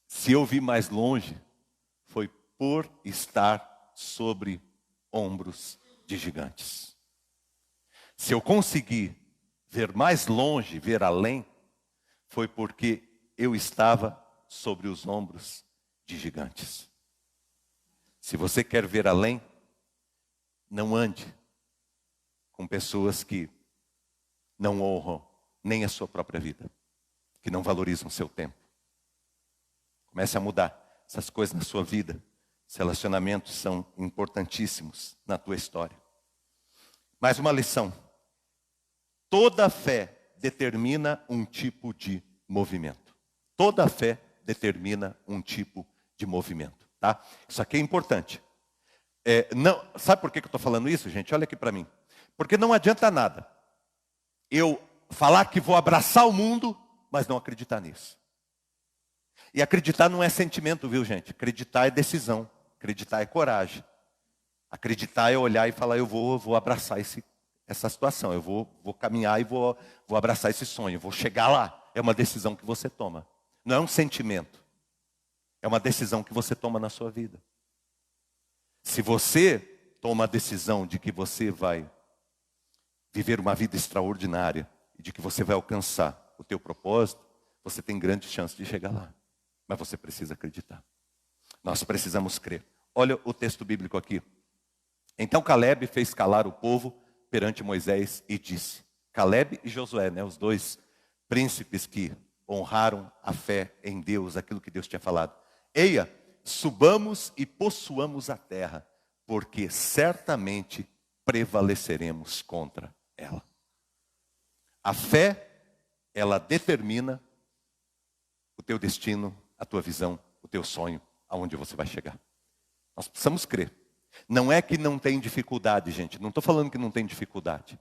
se eu vi mais longe, foi por estar sobre ombros de gigantes. Se eu consegui ver mais longe, ver além, foi porque eu estava sobre os ombros de gigantes. Se você quer ver além, não ande com pessoas que não honram nem a sua própria vida, que não valorizam o seu tempo. Comece a mudar essas coisas na sua vida. Os relacionamentos são importantíssimos na tua história. Mais uma lição. Toda fé determina um tipo de movimento. Toda fé determina um tipo de movimento. Tá? Isso aqui é importante. Sabe por que eu estou falando isso, gente? Olha aqui para mim. Porque não adianta nada eu falar que vou abraçar o mundo, mas não acreditar nisso. E acreditar não é sentimento, viu, gente? Acreditar é decisão. Acreditar é coragem. Acreditar é olhar e falar: eu vou abraçar essa situação. Eu vou caminhar e vou abraçar esse sonho. Vou chegar lá. É uma decisão que você toma. Não é um sentimento. É uma decisão que você toma na sua vida. Se você toma a decisão de que você vai viver uma vida extraordinária e de que você vai alcançar o teu propósito, você tem grandes chances de chegar lá. Mas você precisa acreditar. Nós precisamos crer. Olha o texto bíblico aqui. Então Caleb fez calar o povo perante Moisés e disse, Calebe e Josué, né, os dois príncipes que honraram a fé em Deus, aquilo que Deus tinha falado. Eia, subamos e possuamos a terra, porque certamente prevaleceremos contra ela. A fé, ela determina o teu destino, a tua visão, o teu sonho, aonde você vai chegar. Nós precisamos crer. Não é que não tem dificuldade, gente. Não estou falando que não tem dificuldade.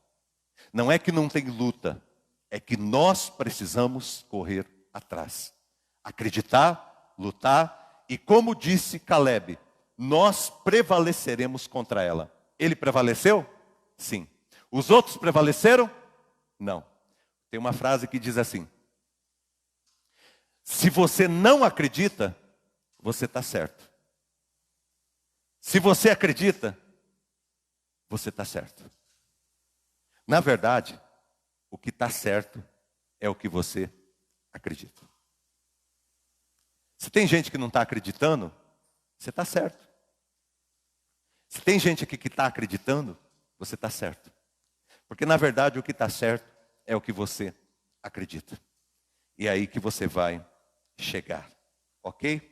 Não é que não tem luta. É que nós precisamos correr atrás. Acreditar, lutar. E como disse Calebe, nós prevaleceremos contra ela. Ele prevaleceu? Sim. Os outros prevaleceram? Não. Tem uma frase que diz assim, se você não acredita, você está certo. Se você acredita, você está certo. Na verdade, o que está certo é o que você acredita. Se tem gente que não está acreditando, você está certo. Se tem gente aqui que está acreditando, você está certo. Porque na verdade o que está certo é o que você acredita. E é aí que você vai chegar. Ok?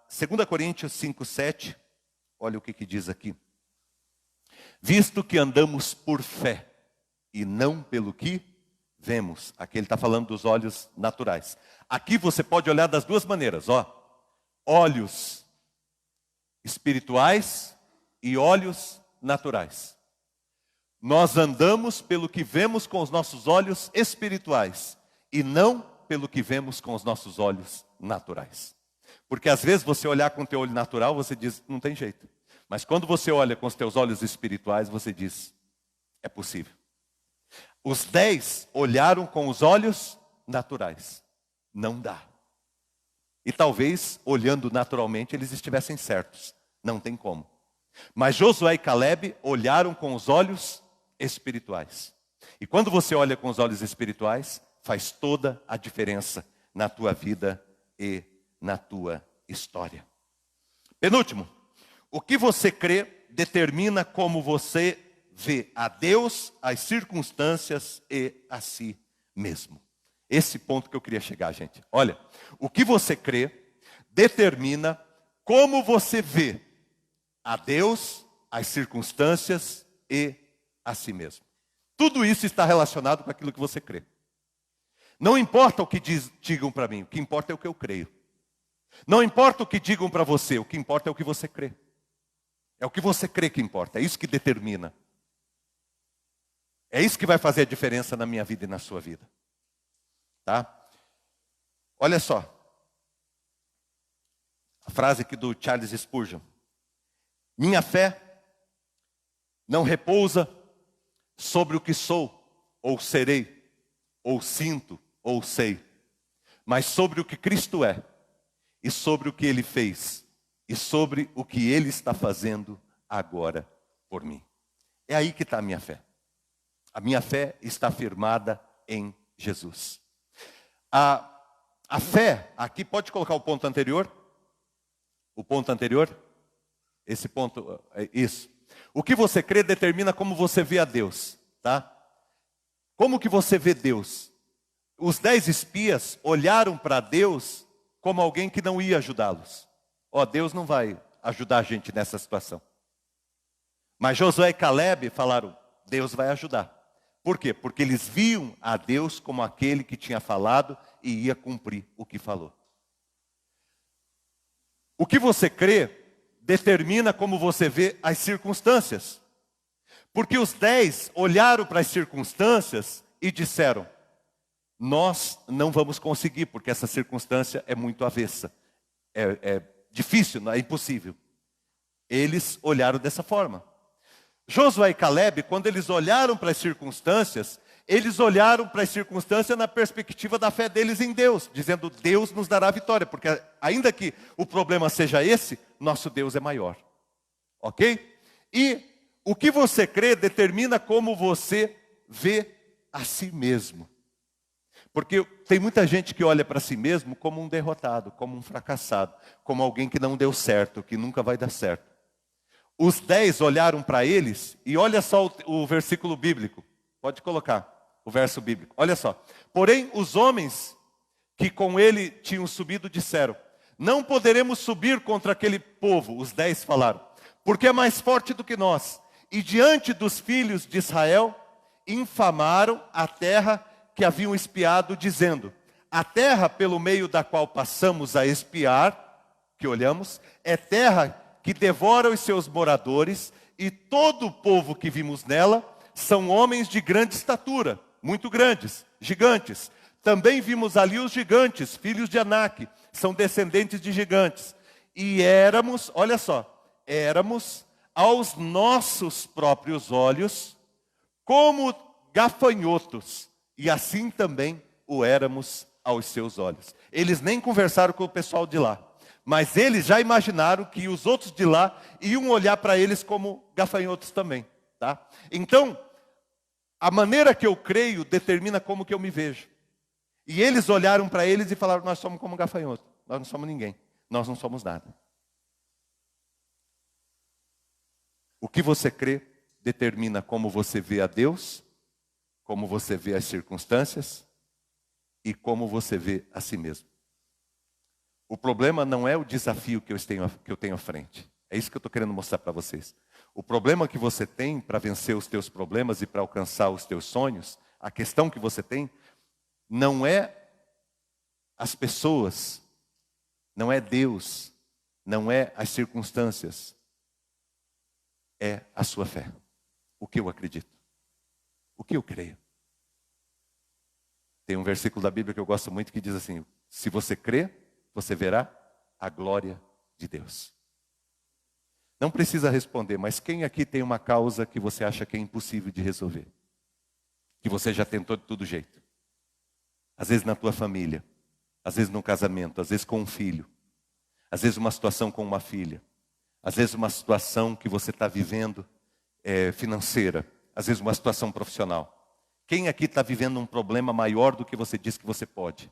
2 Coríntios 5:7, olha o que diz aqui. Visto que andamos por fé e não pelo que vemos. Aqui ele está falando dos olhos naturais. Aqui você pode olhar das duas maneiras, ó. Olhos espirituais e olhos naturais. Nós andamos pelo que vemos com os nossos olhos espirituais e não pelo que vemos com os nossos olhos naturais. Porque às vezes você olhar com o teu olho natural, você diz, não tem jeito. Mas quando você olha com os teus olhos espirituais, você diz, é possível. Os 10 olharam com os olhos naturais. Não dá. E talvez, olhando naturalmente, eles estivessem certos. Não tem como. Mas Josué e Calebe olharam com os olhos espirituais. E quando você olha com os olhos espirituais, faz toda a diferença na tua vida e na tua história. Penúltimo, o que você crê determina como você vê a Deus, as circunstâncias e a si mesmo. Esse ponto que eu queria chegar, gente. Olha, o que você crê determina como você vê a Deus, as circunstâncias e a si mesmo. Tudo isso está relacionado com aquilo que você crê. Não importa o que digam para mim, o que importa é o que eu creio. Não importa o que digam para você, o que importa é o que você crê. É o que você crê que importa, é isso que determina. É isso que vai fazer a diferença na minha vida e na sua vida. Tá? Olha só. A frase aqui do Charles Spurgeon. Minha fé não repousa sobre o que sou, ou serei, ou sinto, ou sei, mas sobre o que Cristo é, e sobre o que Ele fez, e sobre o que Ele está fazendo agora por mim. É aí que está a minha fé. A minha fé está firmada em Jesus. A fé, aqui pode colocar o ponto anterior? O ponto anterior? Esse ponto, isso. O que você crê determina como você vê a Deus, tá? Como que você vê Deus? Os 10 espias olharam para Deus como alguém que não ia ajudá-los. Ó, Deus não vai ajudar a gente nessa situação. Mas Josué e Calebe falaram, Deus vai ajudar. Por quê? Porque eles viam a Deus como aquele que tinha falado e ia cumprir o que falou. O que você crê determina como você vê as circunstâncias. Porque os 10 olharam para as circunstâncias e disseram, nós não vamos conseguir, porque essa circunstância é muito avessa. É difícil, é impossível. Eles olharam dessa forma. Josué e Calebe, quando eles olharam para as circunstâncias, eles olharam para as circunstâncias na perspectiva da fé deles em Deus, dizendo, Deus nos dará vitória, porque ainda que o problema seja esse, nosso Deus é maior. Ok? E o que você crê determina como você vê a si mesmo. Porque tem muita gente que olha para si mesmo como um derrotado, como um fracassado, como alguém que não deu certo, que nunca vai dar certo. Os 10 olharam para eles, e olha só o versículo bíblico. Pode colocar o verso bíblico. Olha só. Porém, os homens que com ele tinham subido disseram: não poderemos subir contra aquele povo. Os 10 falaram: porque é mais forte do que nós. E diante dos filhos de Israel, infamaram a terra que haviam espiado, dizendo: a terra pelo meio da qual passamos a espiar, que olhamos, é terra que devora os seus moradores, e todo o povo que vimos nela são homens de grande estatura, muito grandes, gigantes. Também vimos ali os gigantes, filhos de Anak, são descendentes de gigantes. E éramos, olha só, éramos aos nossos próprios olhos como gafanhotos, e assim também o éramos aos seus olhos. Eles nem conversaram com o pessoal de lá, mas eles já imaginaram que os outros de lá iam olhar para eles como gafanhotos também, tá? Então, a maneira que eu creio determina como que eu me vejo. E eles olharam para eles e falaram: nós somos como gafanhoto, nós não somos ninguém, nós não somos nada. O que você crê determina como você vê a Deus, como você vê as circunstâncias e como você vê a si mesmo. O problema não é o desafio que eu tenho à frente. É isso que eu estou querendo mostrar para vocês. O problema que você tem para vencer os teus problemas e para alcançar os teus sonhos, a questão que você tem, não é as pessoas, não é Deus, não é as circunstâncias, é a sua fé. O que eu acredito, o que eu creio. Tem um versículo da Bíblia que eu gosto muito que diz assim: se você crê, você verá a glória de Deus. Não precisa responder, mas quem aqui tem uma causa que você acha que é impossível de resolver? Que você já tentou de todo jeito? Às vezes na tua família, às vezes no casamento, às vezes com um filho, às vezes uma situação com uma filha, às vezes uma situação que você está vivendo financeira, às vezes uma situação profissional. Quem aqui está vivendo um problema maior do que você diz que você pode?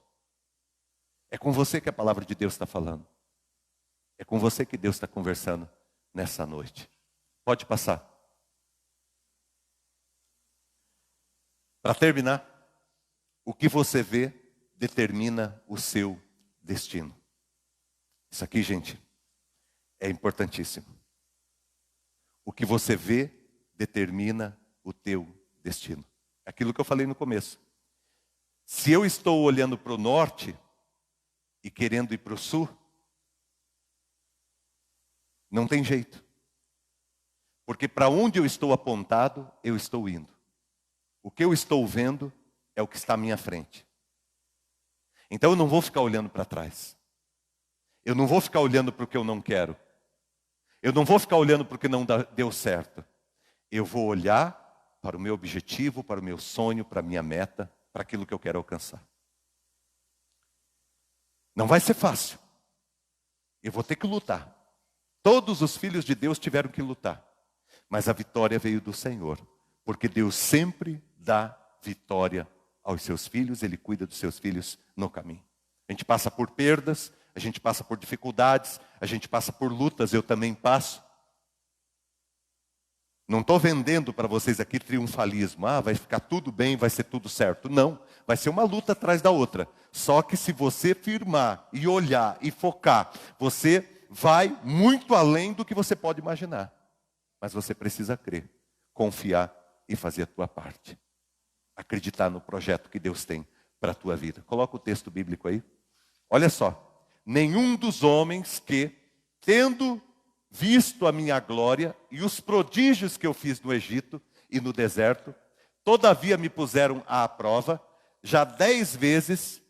É com você que a palavra de Deus está falando. É com você que Deus está conversando nessa noite. Pode passar. Para terminar, o que você vê determina o seu destino. Isso aqui, gente, é importantíssimo. O que você vê determina o teu destino. Aquilo que eu falei no começo. Se eu estou olhando para o norte e querendo ir para o sul, não tem jeito. Porque para onde eu estou apontado, eu estou indo. O que eu estou vendo é o que está à minha frente. Então eu não vou ficar olhando para trás. Eu não vou ficar olhando para o que eu não quero. Eu não vou ficar olhando para o que não deu certo. Eu vou olhar para o meu objetivo, para o meu sonho, para a minha meta, para aquilo que eu quero alcançar. Não vai ser fácil. Eu vou ter que lutar. Todos os filhos de Deus tiveram que lutar. Mas a vitória veio do Senhor. Porque Deus sempre dá vitória aos seus filhos. Ele cuida dos seus filhos no caminho. A gente passa por perdas, a gente passa por dificuldades, a gente passa por lutas, eu também passo. Não estou vendendo para vocês aqui triunfalismo. Vai ficar tudo bem, vai ser tudo certo. Não, vai ser uma luta atrás da outra. Só que se você firmar e olhar e focar, você vai muito além do que você pode imaginar. Mas você precisa crer, confiar e fazer a tua parte. Acreditar no projeto que Deus tem para a tua vida. Coloca o texto bíblico aí. Olha só. Nenhum dos homens que, tendo visto a minha glória e os prodígios que eu fiz no Egito e no deserto, todavia me puseram à prova, já 10 vezes,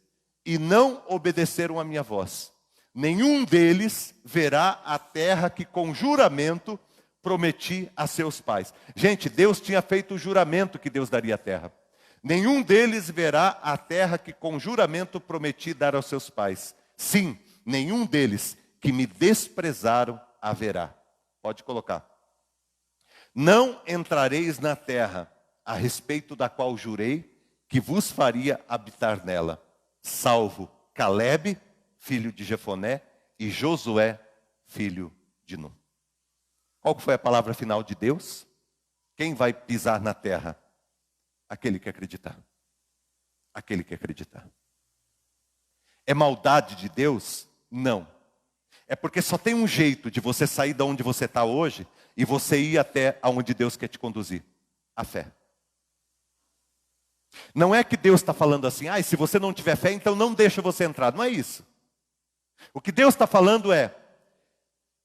e não obedeceram a minha voz. Nenhum deles verá a terra que com juramento prometi a seus pais. Gente, Deus tinha feito o juramento que Deus daria a terra. Nenhum deles verá a terra que com juramento prometi dar aos seus pais. Sim, nenhum deles que me desprezaram haverá. Pode colocar. Não entrareis na terra a respeito da qual jurei que vos faria habitar nela, salvo Calebe, filho de Jefoné, e Josué, filho de Nun. Qual foi a palavra final de Deus? Quem vai pisar na terra? Aquele que acreditar. Aquele que acreditar. É maldade de Deus? Não. É porque só tem um jeito de você sair de onde você está hoje e você ir até aonde Deus quer te conduzir. A fé. Não é que Deus está falando assim, se você não tiver fé, então não deixa você entrar. Não é isso. O que Deus está falando é,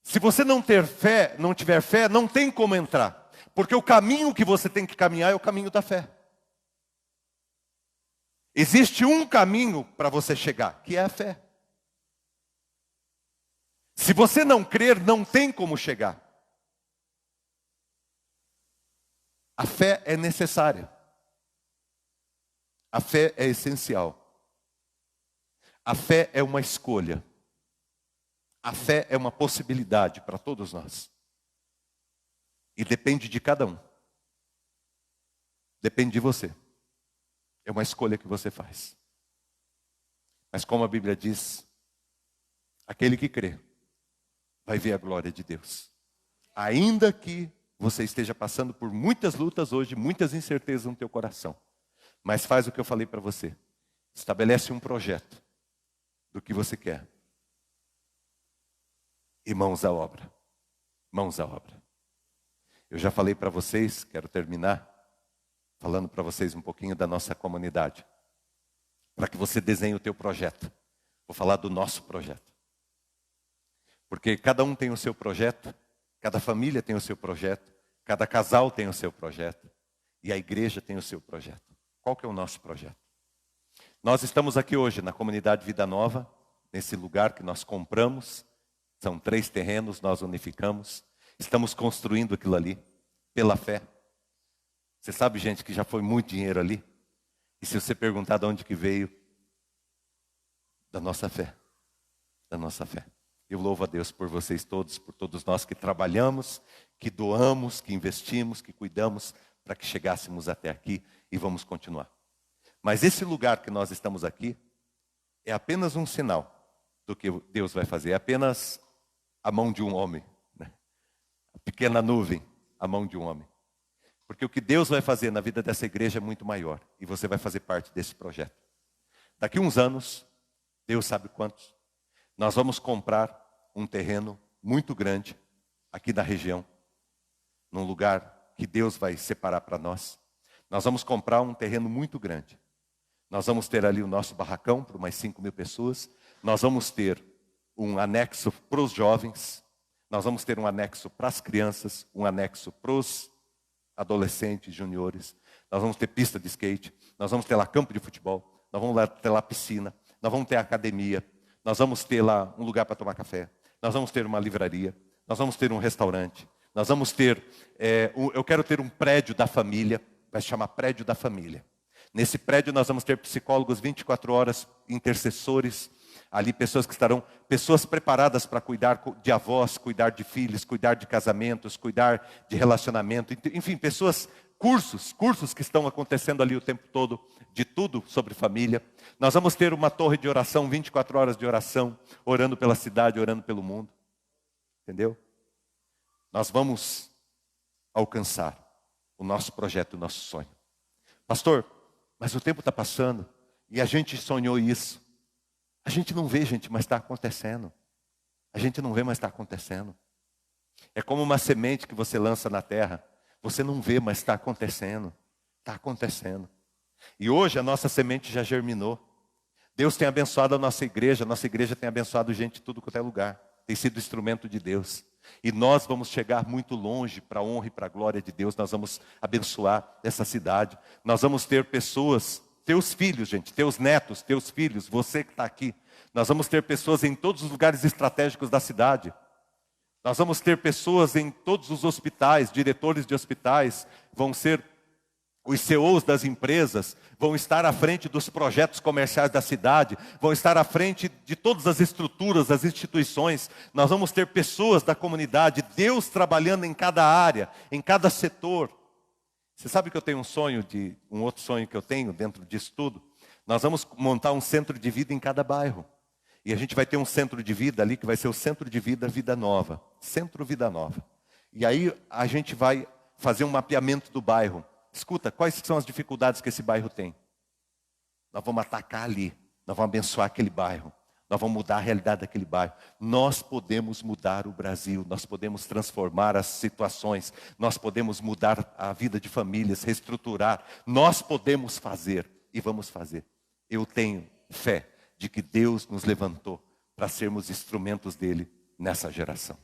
se você não tiver fé, não tem como entrar. Porque o caminho que você tem que caminhar é o caminho da fé. Existe um caminho para você chegar, que é a fé. Se você não crer, não tem como chegar. A fé é necessária. A fé é essencial. A fé é uma escolha. A fé é uma possibilidade para todos nós. E depende de cada um. Depende de você. É uma escolha que você faz. Mas como a Bíblia diz, aquele que crê vai ver a glória de Deus. Ainda que você esteja passando por muitas lutas hoje, muitas incertezas no teu coração. Mas faz o que eu falei para você. Estabelece um projeto do que você quer. E mãos à obra. Mãos à obra. Eu já falei para vocês, quero terminar falando para vocês um pouquinho da nossa comunidade. Para que você desenhe o teu projeto. Vou falar do nosso projeto. Porque cada um tem o seu projeto, cada família tem o seu projeto, cada casal tem o seu projeto, e a igreja tem o seu projeto. Qual que é o nosso projeto? Nós estamos aqui hoje na comunidade Vida Nova, nesse lugar que nós compramos, são 3 terrenos, nós unificamos, estamos construindo aquilo ali, pela fé. Você sabe, gente, que já foi muito dinheiro ali? E se você perguntar de onde que veio? Da nossa fé. Da nossa fé. Eu louvo a Deus por vocês todos, por todos nós que trabalhamos, que doamos, que investimos, que cuidamos, para que chegássemos até aqui e vamos continuar. Mas esse lugar que nós estamos aqui, é apenas um sinal do que Deus vai fazer. É apenas a mão de um homem. Né? A pequena nuvem, a mão de um homem. Porque o que Deus vai fazer na vida dessa igreja é muito maior. E você vai fazer parte desse projeto. Daqui uns anos, Deus sabe quantos, nós vamos comprar um terreno muito grande aqui na região. Num lugar que Deus vai separar para nós. Nós vamos comprar um terreno muito grande. Nós vamos ter ali o nosso barracão para umas 5.000 pessoas. Nós vamos ter um anexo para os jovens. Nós vamos ter um anexo para as crianças. Um anexo para os adolescentes, juniores. Nós vamos ter pista de skate. Nós vamos ter lá campo de futebol. Nós vamos ter lá piscina. Nós vamos ter academia. Nós vamos ter lá um lugar para tomar café. Nós vamos ter uma livraria. Nós vamos ter um restaurante. Nós vamos ter... eu quero ter um prédio da família. Vai se chamar Prédio da Família. Nesse prédio nós vamos ter psicólogos 24 horas, intercessores, ali pessoas preparadas para cuidar de avós, cuidar de filhos, cuidar de casamentos, cuidar de relacionamento, enfim, cursos que estão acontecendo ali o tempo todo, de tudo sobre família. Nós vamos ter uma torre de oração, 24 horas de oração, orando pela cidade, orando pelo mundo. Entendeu? Nós vamos alcançar o nosso projeto, o nosso sonho. Pastor, mas o tempo está passando e a gente sonhou isso. A gente não vê, gente, mas está acontecendo. A gente não vê, mas está acontecendo. É como uma semente que você lança na terra. Você não vê, mas está acontecendo. Está acontecendo. E hoje a nossa semente já germinou. Deus tem abençoado a nossa igreja tem abençoado gente de tudo quanto é lugar. Tem sido instrumento de Deus. E nós vamos chegar muito longe para a honra e para a glória de Deus. Nós vamos abençoar essa cidade. Nós vamos ter pessoas, teus filhos, gente, teus netos, teus filhos, você que está aqui. Nós vamos ter pessoas em todos os lugares estratégicos da cidade. Nós vamos ter pessoas em todos os hospitais, diretores de hospitais, vão ser os CEOs das empresas, vão estar à frente dos projetos comerciais da cidade, vão estar à frente de todas as estruturas, as instituições. Nós vamos ter pessoas da comunidade, Deus trabalhando em cada área, em cada setor. Você sabe que eu tenho um outro sonho que eu tenho dentro disso tudo? Nós vamos montar um centro de vida em cada bairro. E a gente vai ter um centro de vida ali que vai ser o Centro de Vida Vida Nova. Centro Vida Nova. E aí a gente vai fazer um mapeamento do bairro. Escuta, quais são as dificuldades que esse bairro tem? Nós vamos atacar ali, nós vamos abençoar aquele bairro, nós vamos mudar a realidade daquele bairro. Nós podemos mudar o Brasil, nós podemos transformar as situações, nós podemos mudar a vida de famílias, reestruturar. Nós podemos fazer e vamos fazer. Eu tenho fé de que Deus nos levantou para sermos instrumentos dele nessa geração.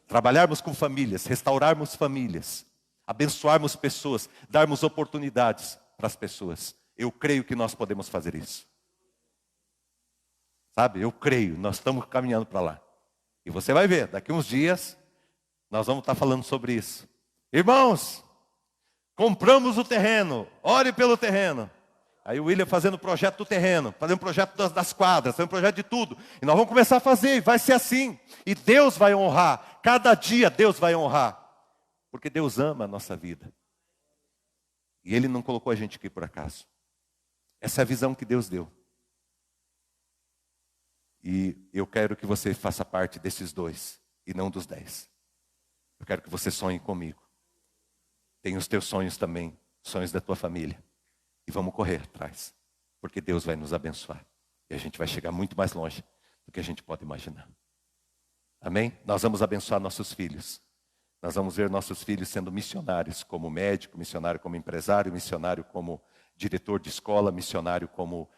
Trabalharmos com famílias, restaurarmos famílias, abençoarmos pessoas, darmos oportunidades para as pessoas. Eu creio que nós podemos fazer isso. Sabe, eu creio, nós estamos caminhando para lá. E você vai ver, daqui uns dias, nós vamos estar falando sobre isso. Irmãos, compramos o terreno, ore pelo terreno. Aí o William fazendo o projeto do terreno, fazendo o projeto das quadras, fazendo o projeto de tudo. E nós vamos começar a fazer, e vai ser assim. E Deus vai honrar, cada dia Deus vai honrar. Porque Deus ama a nossa vida. E Ele não colocou a gente aqui por acaso. Essa é a visão que Deus deu. E eu quero que você faça parte desses 2, e não dos 10. Eu quero que você sonhe comigo. Tem os teus sonhos também, sonhos da tua família. E vamos correr atrás, porque Deus vai nos abençoar. E a gente vai chegar muito mais longe do que a gente pode imaginar. Amém? Nós vamos abençoar nossos filhos. Nós vamos ver nossos filhos sendo missionários, como médico, missionário como empresário, missionário como diretor de escola, missionário como,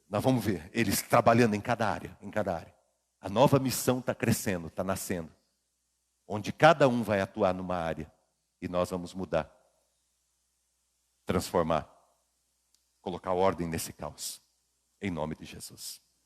nós vamos ver eles trabalhando em cada área, em cada área. A nova missão está crescendo, está nascendo. Onde cada um vai atuar numa área. E nós vamos mudar. Transformar. Colocar ordem nesse caos. Em nome de Jesus.